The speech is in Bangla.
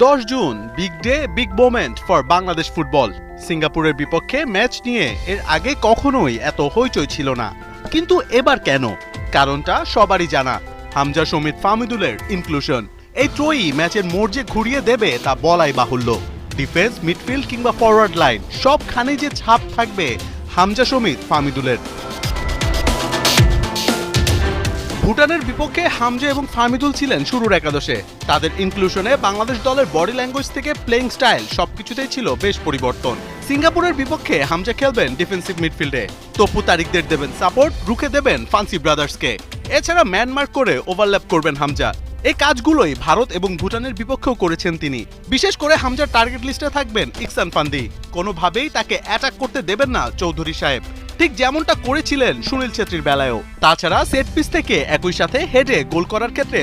10 June big day big moment for Bangladesh football. সিঙ্গাপুরের বিপক্ষে ম্যাচ নিয়ে এর আগে কখনোই এত হইচই ছিল না, কিন্তু এবার কেন? কারণটা সবারই জানা, হামজা সমিত ফাহমিদুলের ইনক্লুশন। এই ত্রয়ী ম্যাচের মোড় যে ঘুরিয়ে দেবে তা বলাই বাহুল্য। ডিফেন্স, মিডফিল্ড কিংবা ফরওয়ার্ড লাইন সবখানে যে ছাপ থাকবে হামজা সমিত ফাহমিদুলের। ভুটানের বিপক্ষে হামজা এবং ফাহমিদুল ছিলেন শুরুর একাদশে। তাদের ইনক্লুশনে বাংলাদেশ দলের বডি ল্যাঙ্গুয়েজ থেকে প্লেইং স্টাইল সবকিছুতেই ছিল বেশ পরিবর্তন। সিঙ্গাপুরের বিপক্ষে হামজা খেলবেন ডিফেন্সিভ মিডফিল্ডে, তপু তারিকদের দেবেন সাপোর্ট, রুখে দেবেন ফান্সি ব্রাদার্সকে। এছাড়া ম্যানমার্ক করে ওভারল্যাপ করবেন হামজা। এই কাজগুলোই ভারত এবং ভুটানের বিপক্ষেও করেছেন তিনি। বিশেষ করে হামজার টার্গেট লিস্টে থাকবেন ইকসান ফান্দি, কোনোভাবেই তাকে অ্যাটাক করতে দেবেন না চৌধুরী সাহেব, ঠিক যেমনটা করেছিলেন সুনীল ছেত্রীর বেলায়ও। তাছাড়া সেট পিস থেকে একই সাথে হেডে গোল করার ক্ষেত্রে